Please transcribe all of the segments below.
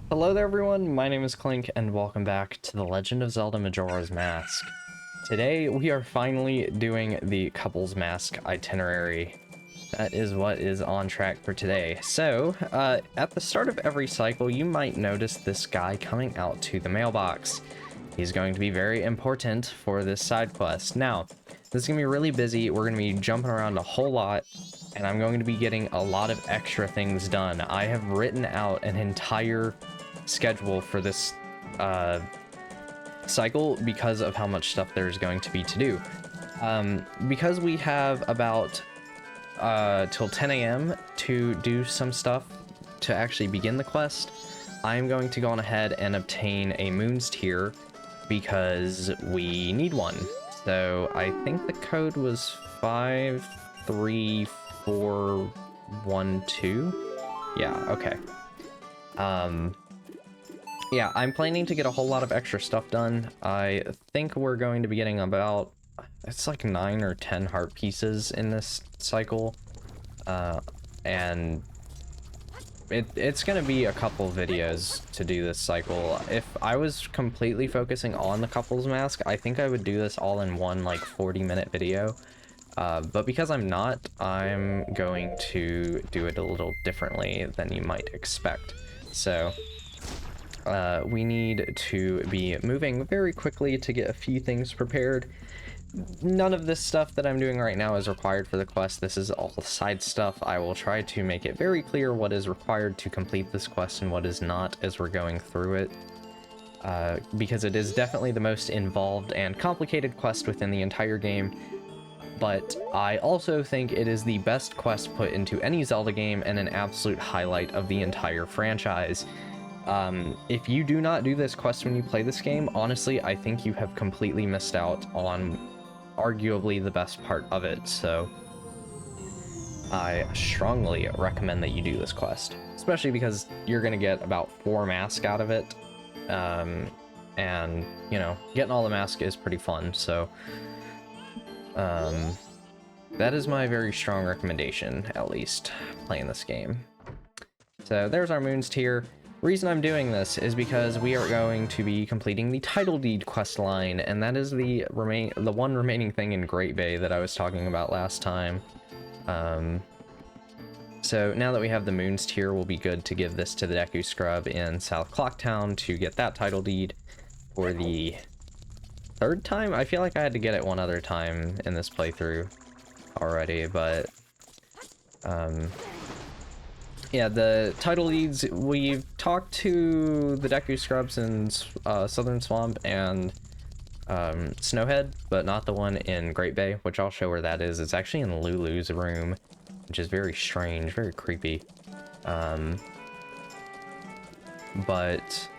Hello there everyone, my name is Clink and welcome back to The Legend of Zelda Majora's Mask. Today we are finally doing the Couples Mask itinerary. That is what is on track for today. So, at the start of every cycle you might notice this guy coming out to the mailbox. He's going to be very important for this side quest. Now, this is going to be really busy, we're going to be jumping around a whole lot, and I'm going to be getting a lot of extra things done. I have written out an entire schedule for this cycle because of how much stuff there's going to be to do. Because we have about till 10 a.m. to do some stuff to actually begin the quest, I'm going to go on ahead and obtain a Moon's Tear because we need one. So I think the code was 53412. Yeah, okay. Yeah, I'm planning to get a whole lot of extra stuff done. I think we're going to be getting about, it's like 9 or 10 heart pieces in this cycle. And it's going to be a couple videos to do this cycle. If I was completely focusing on the couples mask, I think I would do this all in one like 40-minute video. But because I'm not, I'm going to do it a little differently than you might expect. So we need to be moving very quickly to get a few things prepared. None of this stuff that I'm doing right now is required for the quest. This is all side stuff. I will try to make it very clear what is required to complete this quest and what is not as we're going through it. Because it is definitely the most involved and complicated quest within the entire game. But I also think it is the best quest put into any Zelda game and an absolute highlight of the entire franchise. If you do not do this quest when you play this game, honestly, I think you have completely missed out on arguably the best part of it, so I strongly recommend that you do this quest, especially because you're going to get about 4 masks out of it, and, you know, getting all the masks is pretty fun, so that is my very strong recommendation, at least, playing this game. So there's our Moon's Tear. Reason I'm doing this is because we are going to be completing the title deed quest line, and that is the one remaining thing in Great Bay that I was talking about last time. So now that we have the Moon's Tear, we'll be good to give this to the Deku Scrub in South Clocktown to get that title deed for the 3rd time? I feel like I had to get it one other time in this playthrough already, but yeah, the title deeds, we've talked to the Deku Scrubs in Southern Swamp and Snowhead, but not the one in Great Bay, which I'll show where that is. It's actually in Lulu's room, which is very strange, very creepy. But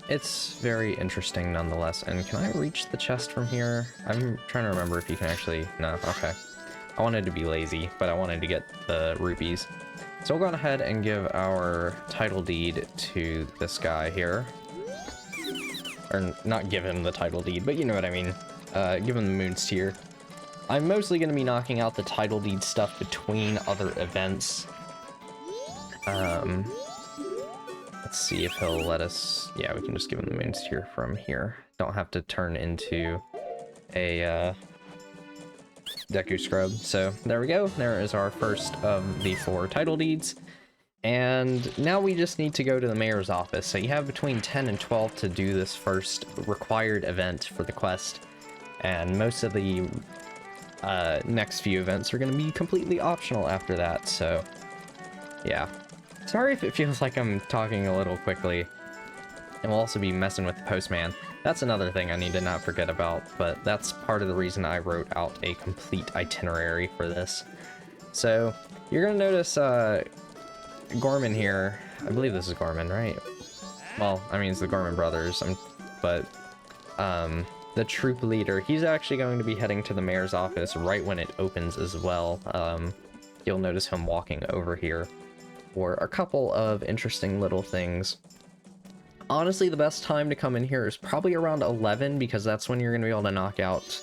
it's very interesting nonetheless. And can I reach the chest from here? I'm trying to remember if you can actually... No, okay. I wanted to be lazy, but I wanted to get the rupees. So we'll go ahead and give our title deed to this guy here. Or not give him the title deed, but you know what I mean. Give him the Moon's Tear. I'm mostly going to be knocking out the title deed stuff between other events. Let's see if he'll let us... Yeah, we can just give him the Moon's Tear from here. Don't have to turn into a Deku Scrub. So there we go. There is our first of the 4 title deeds. And now we just need to go to the mayor's office. So you have between 10 and 12 to do this first required event for the quest. And most of the next few events are going to be completely optional after that. So yeah. Sorry if it feels like I'm talking a little quickly. And we'll also be messing with the postman. That's another thing I need to not forget about, but that's part of the reason I wrote out a complete itinerary for this. So, you're gonna notice, Gorman here. I believe this is Gorman, right? Well, I mean, it's the Gorman brothers, but, the troop leader, he's actually going to be heading to the mayor's office right when it opens as well. You'll notice him walking over here for a couple of interesting little things. Honestly, the best time to come in here is probably around 11, because that's when you're going to be able to knock out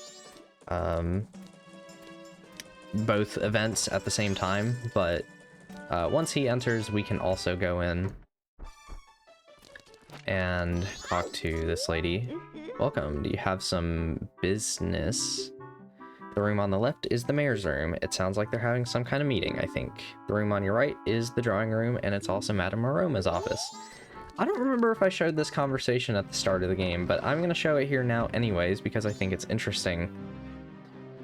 both events at the same time. But once he enters, we can also go in and talk to this lady. Welcome, do you have some business? The room on the left is the mayor's room. It sounds like they're having some kind of meeting, I think. The room on your right is the drawing room, and it's also Madame Aroma's office. I don't remember if I showed this conversation at the start of the game, but I'm going to show it here now anyways because I think it's interesting.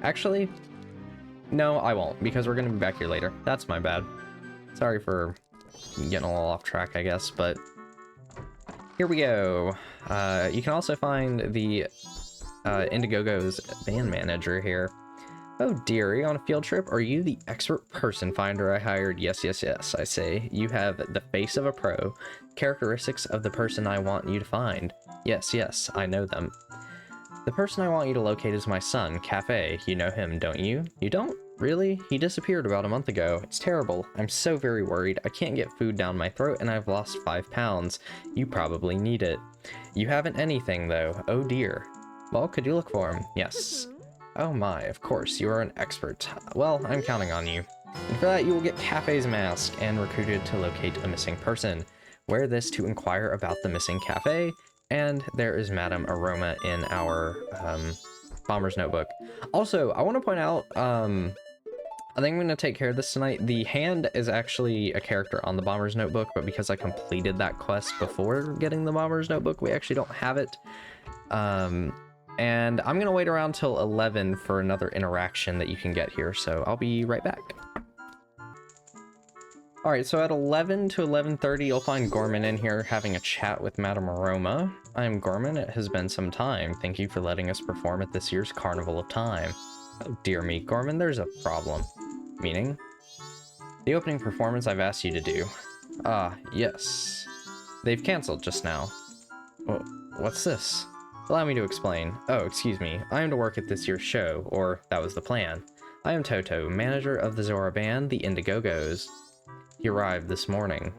Actually, no, I won't, because we're going to be back here later. That's my bad. Sorry for getting a little off track, I guess, but here we go. You can also find the Indiegogo's band manager here. Oh dear, are you on a field trip? Are you the expert person finder I hired? Yes, yes, yes, I say. You have the face of a pro. Characteristics of the person I want you to find. Yes, yes, I know them. The person I want you to locate is my son, Kafei. You know him, don't you? You don't? Really? He disappeared about a month ago. It's terrible. I'm so very worried. I can't get food down my throat and I've lost 5 pounds. You probably need it. You haven't anything though. Oh dear. Well, could you look for him? Yes. Oh my, of course, you are an expert. Well, I'm counting on you. And for that, you will get Kafei's mask and recruited to locate a missing person. Wear this to inquire about the missing Kafei, and there is Madame Aroma in our Bomber's Notebook. Also, I want to point out, I think I'm going to take care of this tonight. The hand is actually a character on the Bomber's Notebook, but because I completed that quest before getting the Bomber's Notebook, we actually don't have it. And I'm going to wait around till 11 for another interaction that you can get here, so I'll be right back. Alright, so at 11 to 11:30, you'll find Gorman in here having a chat with Madame Aroma. I'm Gorman, it has been some time. Thank you for letting us perform at this year's Carnival of Time. Oh dear me, Gorman, there's a problem. Meaning? The opening performance I've asked you to do. Ah, yes. They've cancelled just now. Well, what's this? Allow me to explain. Oh, excuse me. I am to work at this year's show, or that was the plan. I am Toto, manager of the Zora band, the Indiegogos. He arrived this morning.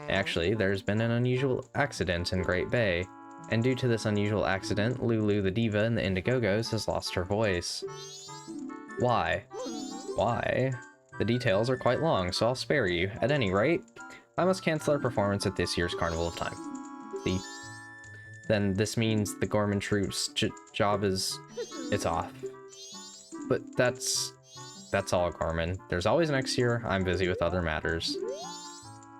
Actually, there's been an unusual accident in Great Bay, and due to this unusual accident, Lulu the diva in the Indiegogos has lost her voice. Why? Why? The details are quite long, so I'll spare you. At any rate, I must cancel our performance at this year's Carnival of Time. See? Then this means the Gorman Troupe's job is... it's off. But that's all, Gorman. There's always next year. I'm busy with other matters.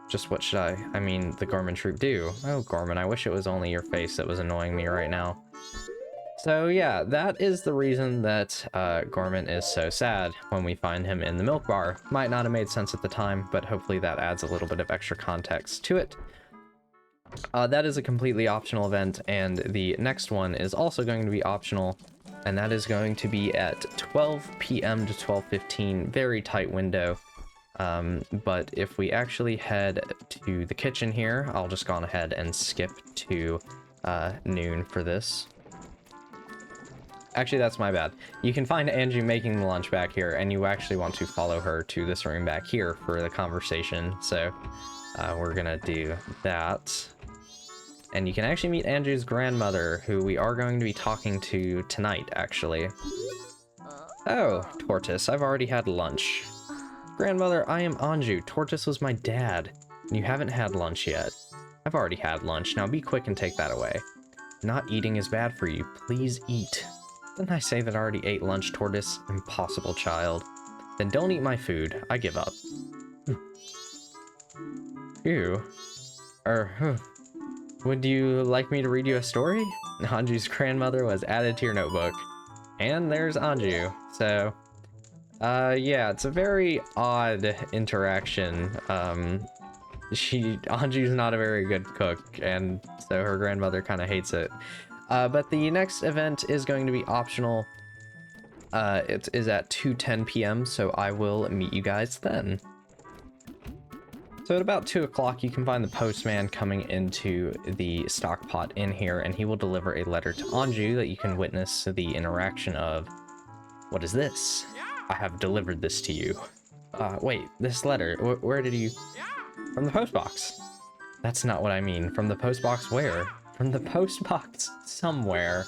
Just what should I mean, the Gorman Troupe do? Oh, Gorman, I wish it was only your face that was annoying me right now. So yeah, that is the reason that Gorman is so sad when we find him in the milk bar. Might not have made sense at the time, but hopefully that adds a little bit of extra context to it. That is a completely optional event, and the next one is also going to be optional, and that is going to be at 12 p.m. to 12:15, very tight window. But if we actually head to the kitchen here, I'll just go on ahead and skip to noon for this. Actually, that's my bad. You can find Anju making the lunch back here, and you actually want to follow her to this room back here for the conversation, so we're gonna do that. And you can actually meet Anju's grandmother, who we are going to be talking to tonight, actually. Oh, Tortoise, I've already had lunch. Grandmother, I am Anju. Tortoise was my dad. You haven't had lunch yet. I've already had lunch. Now be quick and take that away. Not eating is bad for you. Please eat. Didn't I say that I already ate lunch, Tortoise? Impossible, child. Then don't eat my food. I give up. Ew. Would you like me to read you a story? Anju's grandmother was added to your notebook. And there's Anju. So, yeah, it's a very odd interaction. Anju's not a very good cook, and so her grandmother kind of hates it. But the next event is going to be optional. It is at 2:10 p.m., so I will meet you guys then. So at about 2 o'clock, you can find the postman coming into the stock pot in here, and he will deliver a letter to Anju that you can witness the interaction of. What is this? I have delivered this to you. Wait, this letter, where did you... From the post box. That's not what I mean. From the post box where? From the post box somewhere.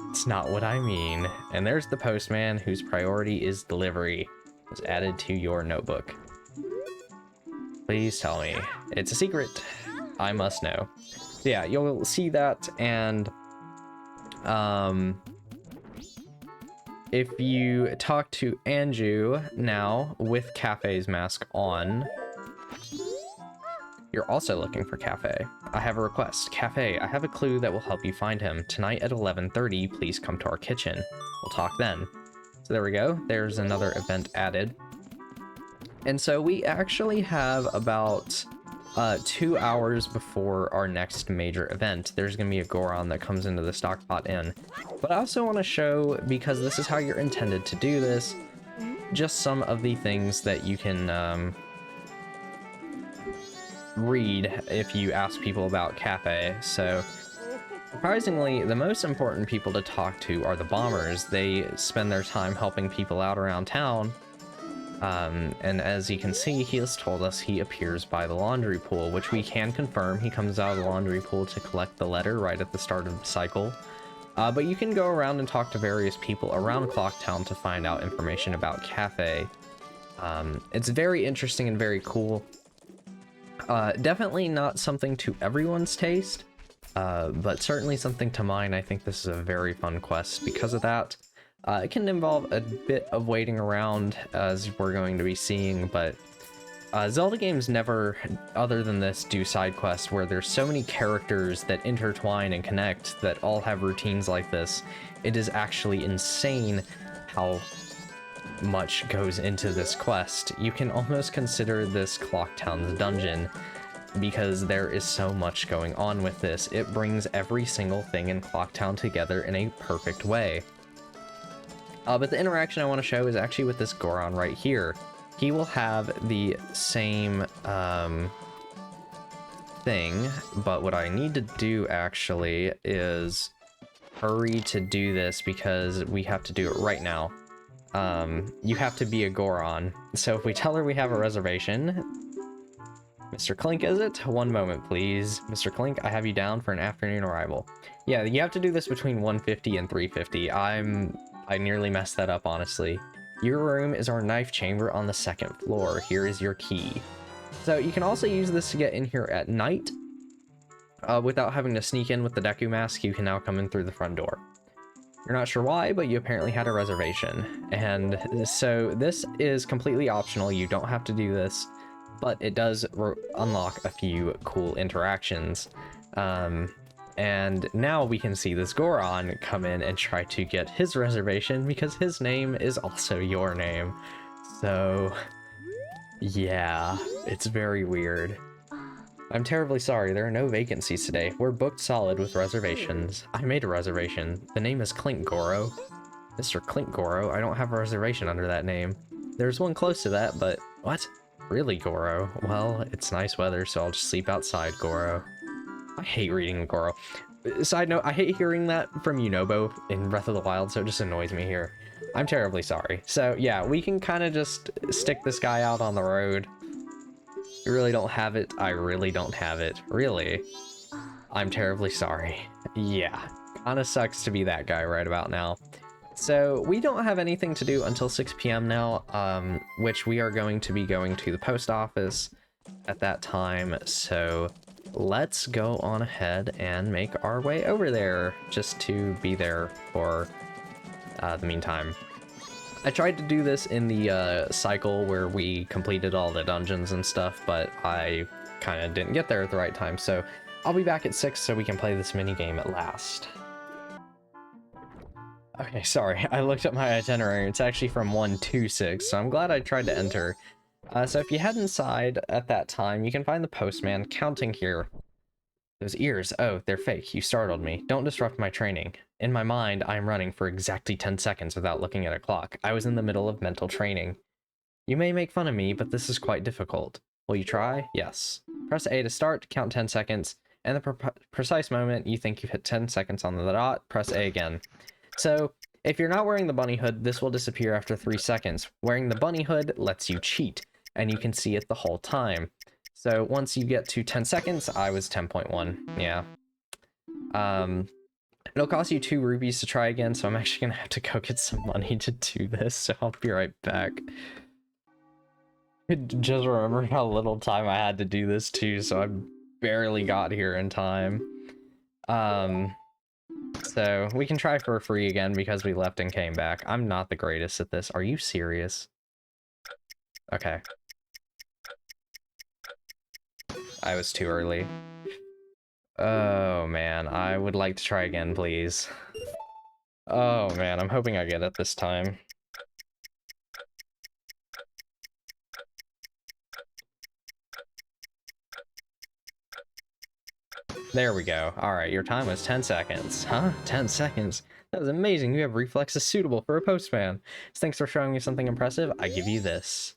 It's not what I mean. And there's the postman whose priority is delivery. Was added to your notebook. Please tell me. It's a secret. I must know. Yeah, you'll see that, and if you talk to Anju now with Kafei's mask on, you're also looking for Kafei. I have a request. Kafei, I have a clue that will help you find him. Tonight at 11:30, please come to our kitchen. We'll talk then. So there we go. There's another event added. And so we actually have about 2 hours before our next major event. There's going to be a Goron that comes into the Stockpot Inn. But I also want to show, because this is how you're intended to do this, just some of the things that you can read if you ask people about Kafei. So surprisingly, the most important people to talk to are the bombers. They spend their time helping people out around town. And as you can see, he has told us he appears by the laundry pool, which we can confirm. He comes out of the laundry pool to collect the letter right at the start of the cycle. But you can go around and talk to various people around Clocktown to find out information about Kafei. It's very interesting and very cool. Definitely not something to everyone's taste, but certainly something to mine. I think this is a very fun quest because of that. It can involve a bit of waiting around, as we're going to be seeing, but Zelda games never, other than this, do side quests where there's so many characters that intertwine and connect that all have routines like this. It is actually insane how much goes into this quest. You can almost consider this Clocktown's dungeon because there is so much going on with this. It brings every single thing in Clocktown together in a perfect way. But the interaction I want to show is actually with this Goron right here. He will have the same thing, but what I need to do actually is hurry to do this because we have to do it right now. You have to be a Goron. So if we tell her we have a reservation... Mr. Clink, is it? One moment, please. Mr. Clink, I have you down for an afternoon arrival. Yeah, you have to do this between 1:50 and 3:50. I nearly messed that up, honestly. Your room is our knife chamber on the 2nd floor. Here is your key. So you can also use this to get in here at night. Without having to sneak in with the Deku mask, you can now come in through the front door. You're not sure why, but you apparently had a reservation. And so this is completely optional. You don't have to do this, but it does unlock a few cool interactions. And now we can see this Goron come in and try to get his reservation because his name is also your name. So, yeah, it's very weird. I'm terribly sorry, there are no vacancies today. We're booked solid with reservations. I made a reservation. The name is Clink Goro. Mr. Clink Goro? I don't have a reservation under that name. There's one close to that, but... What? Really, Goro? Well, it's nice weather, so I'll just sleep outside, Goro. I hate reading Goro. Side note, I hate hearing that from Yunobo in Breath of the Wild, so it just annoys me here. I'm terribly sorry. So yeah, we can kind of just stick this guy out on the road. You really don't have it. I really don't have it. Really? I'm terribly sorry. Yeah, kind of sucks to be that guy right about now. So we don't have anything to do until 6 p.m. now, which we are going to be going to the post office at that time. So let's go on ahead and make our way over there just to be there for the meantime. I tried to do this in the cycle where we completed all the dungeons and stuff, but I kind of didn't get there at the right time. So I'll be back at 6 so we can play this mini game at last. Okay, sorry, I looked up my itinerary. It's actually from 1 to 6, so I'm glad I tried to enter. So if you head inside at that time, you can find the postman counting here. Those ears, oh, they're fake. You startled me. Don't disrupt my training. In my mind, I am running for exactly 10 seconds without looking at a clock. I was in the middle of mental training. You may make fun of me, but this is quite difficult. Will you try? Yes. Press A to start, count 10 seconds, and the precise moment you think you've hit 10 seconds on the dot, press A again. So, if you're not wearing the bunny hood, this will disappear after 3 seconds. Wearing the bunny hood lets you cheat, and you can see it the whole time. So once you get to 10 seconds, I was 10.1, yeah. It'll cost you 2 rupees to try again, so I'm actually gonna have to go get some money to do this, so I'll be right back. I just remembered how little time I had to do this too, so I barely got here in time. So we can try for free again because we left and came back. I'm not the greatest at this. Are you serious? Okay. I was too early. Oh man, I would like to try again, please. Oh man, I'm hoping I get it this time. There we go. Alright, your time was 10 seconds. Huh? 10 seconds? That was amazing. You have reflexes suitable for a postman. Thanks for showing me something impressive. I give you this.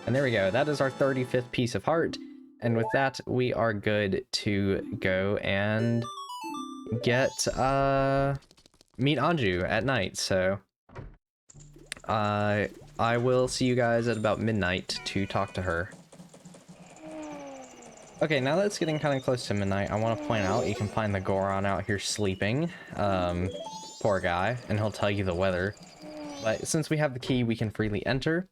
And there we go. That is our 35th piece of heart. And with that, we are good to go and get, meet Anju at night. So, I will see you guys at about midnight to talk to her. Okay, now that it's getting kind of close to midnight, I want to point out you can find the Goron out here sleeping. Poor guy, and he'll tell you the weather. But since we have the key, we can freely enter.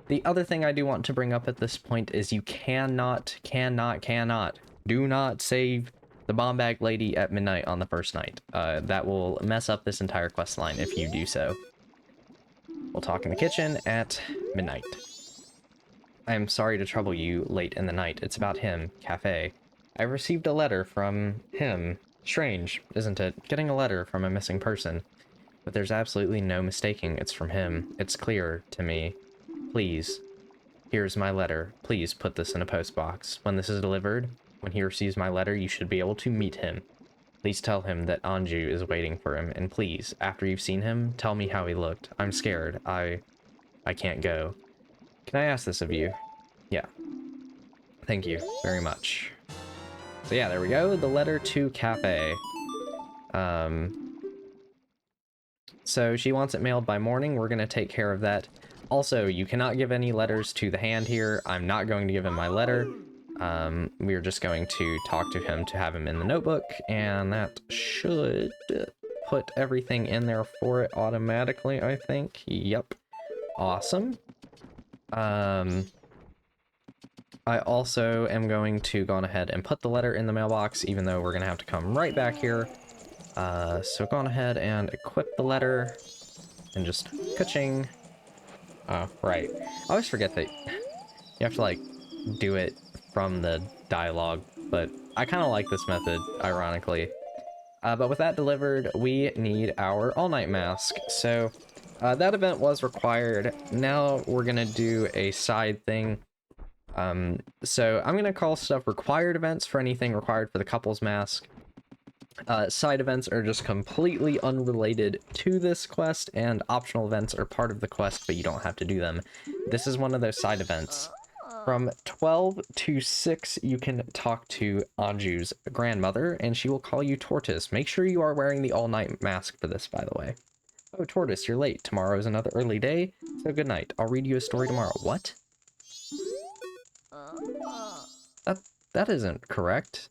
The other thing I do want to bring up at this point is you cannot, do not save the bomb bag lady at midnight on the first night. That will mess up this entire quest line if you do so. We'll talk in the kitchen at midnight. I am sorry to trouble you late in the night. It's about him, Kafei. I received a letter from him. Strange, isn't it? Getting a letter from a missing person. But there's absolutely no mistaking it's from him. It's clear to me. Please. Here's my letter. Please put this in a post box. When this is delivered, when he receives my letter, you should be able to meet him. Please tell him that Anju is waiting for him. And please, after you've seen him, tell me how he looked. I'm scared. I can't go. Can I ask this of you? Yeah. Thank you very much. So yeah, there we go. The letter to Kafei. So she wants it mailed by morning. We're going to take care of that. Also, you cannot give any letters to the hand here. I'm not going to give him my letter. We're just going to talk to him to have him in the notebook, and that should put everything in there for it automatically, I think. Yep. Awesome. I also am going to go on ahead and put the letter in the mailbox, even though we're going to have to come right back here. So go on ahead and equip the letter, and just ka-ching. Oh, right. I always forget that you have to, like, do it from the dialogue, but I kind of like this method, ironically. But with that delivered, we need our all-night mask. So that event was required. Now we're gonna do a side thing. So I'm gonna call stuff required events for anything required for the couple's mask. Side events are just completely unrelated to this quest, and optional events are part of the quest, but you don't have to do them. This is one of those side events. From 12 to 6, you can talk to Anju's grandmother, and she will call you Tortoise. Make sure you are wearing the all-night mask for this, by the way. Oh, Tortoise, you're late. Tomorrow is another early day, so good night. I'll read you a story tomorrow. What? That isn't correct.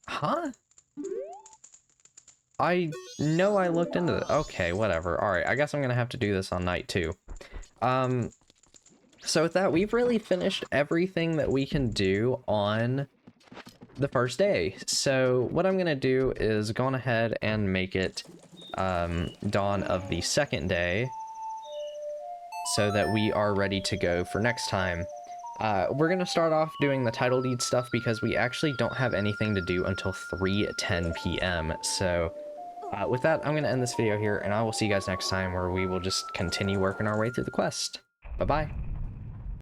Huh? I know I looked into it. Okay, whatever. Alright, I guess I'm gonna have to do this on night 2. So with that, we've really finished everything that we can do on the first day. So what I'm gonna do is go on ahead and make it dawn of the second day, so that we are ready to go for next time. We're gonna start off doing the title deed stuff because we actually don't have anything to do until 3:10 p.m. So with that, I'm gonna end this video here, and I will see you guys next time, where we will just continue working our way through the quest. Bye-bye.